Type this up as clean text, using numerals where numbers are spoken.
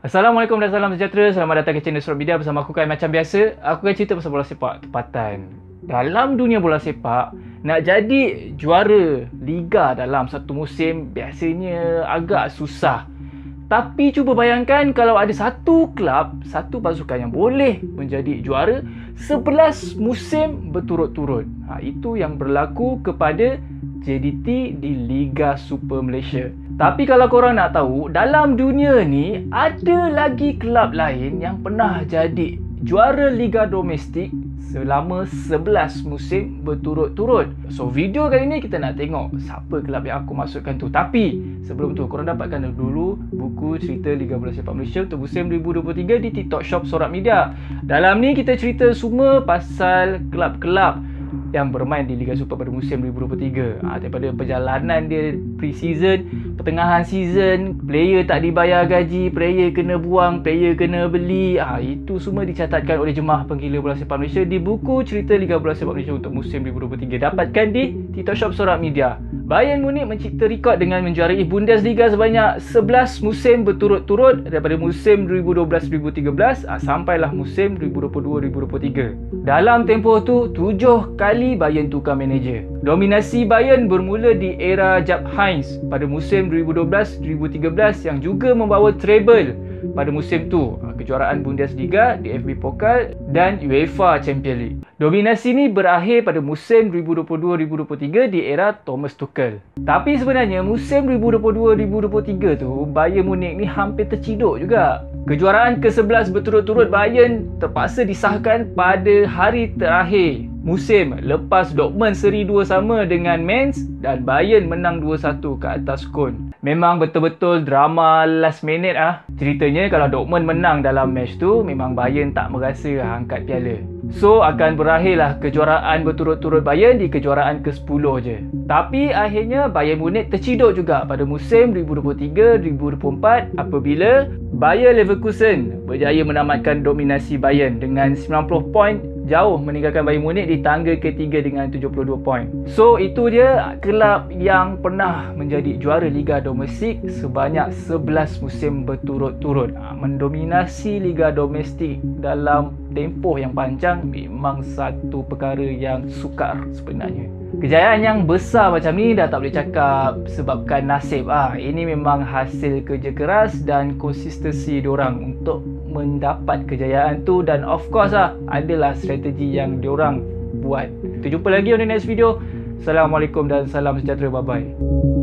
Assalamualaikum dan salam sejahtera. Selamat datang ke channel Surat Media bersama aku Kai. Macam biasa, aku akan cerita pasal bola sepak tempatan. Dalam dunia bola sepak, nak jadi juara liga dalam satu musim biasanya agak susah. Tapi cuba bayangkan kalau ada satu kelab, satu pasukan yang boleh menjadi juara 11 musim berturut-turut. Itu yang berlaku kepada JDT di Liga Super Malaysia. Tapi kalau korang nak tahu, dalam dunia ni ada lagi kelab lain yang pernah jadi juara Liga Domestik selama 11 musim berturut-turut. So video kali ni kita nak tengok siapa kelab yang aku masukkan tu. Tapi sebelum tu korang dapatkan dulu buku cerita Liga Bola Sepak Malaysia untuk musim 2023 di TikTok Shop Surat Media. Dalam ni kita cerita semua pasal kelab-kelab yang bermain di Liga Super pada musim 2023. Daripada perjalanan dia pre-season, pertengahan season, player tak dibayar gaji, player kena buang, player kena beli. Itu semua dicatatkan oleh Jemaah Penggila Bola Sepak Malaysia di buku cerita Liga Bola Sepak Malaysia untuk musim 2023. Dapatkan di TikTok Shop Surat Media. Bayern Munich mencipta rekod dengan menjuarai Bundesliga sebanyak 11 musim berturut-turut daripada musim 2012-2013 sampailah musim 2022-2023. Dalam tempoh tu, 7 kali Bayern tukar manager. Dominasi Bayern bermula di era Jupp Heynckes pada musim 2012-2013 yang juga membawa treble pada musim tu, kejuaraan Bundesliga, DFB Pokal dan UEFA Champions League. Dominasi ni berakhir pada musim 2022-2023 di era Thomas Tuchel. Tapi sebenarnya musim 2022-2023 tu Bayern Munich ni hampir terciduk juga. Kejuaraan ke-11 berturut-turut Bayern terpaksa disahkan pada hari terakhir musim lepas Dortmund seri 2 sama dengan Mainz dan Bayern menang 2-1 ke atas Köln. Memang betul-betul drama last minute Ceritanya kalau Dortmund menang dalam match tu, memang Bayern tak merasa angkat piala. So akan berakhirlah kejuaraan berturut-turut Bayern di kejuaraan ke-10 je. Tapi akhirnya Bayern Munich terciduk juga pada musim 2023-2024 apabila Bayer Leverkusen berjaya menamatkan dominasi Bayern dengan 90 poin, jauh meninggalkan Bayern Munich di tangga ketiga dengan 72 poin. So itu dia kelab yang pernah menjadi juara Liga Domestik sebanyak 11 musim berturut-turut. Mendominasi Liga Domestik dalam tempoh yang panjang memang satu perkara yang sukar sebenarnya. Kejayaan yang besar macam ni dah tak boleh cakap sebabkan nasib. Ini memang hasil kerja keras dan konsistensi diorang untuk mendapat kejayaan tu, dan of course adalah strategi yang diorang buat. Kita jumpa lagi on the next video. Assalamualaikum dan salam sejahtera. Bye bye.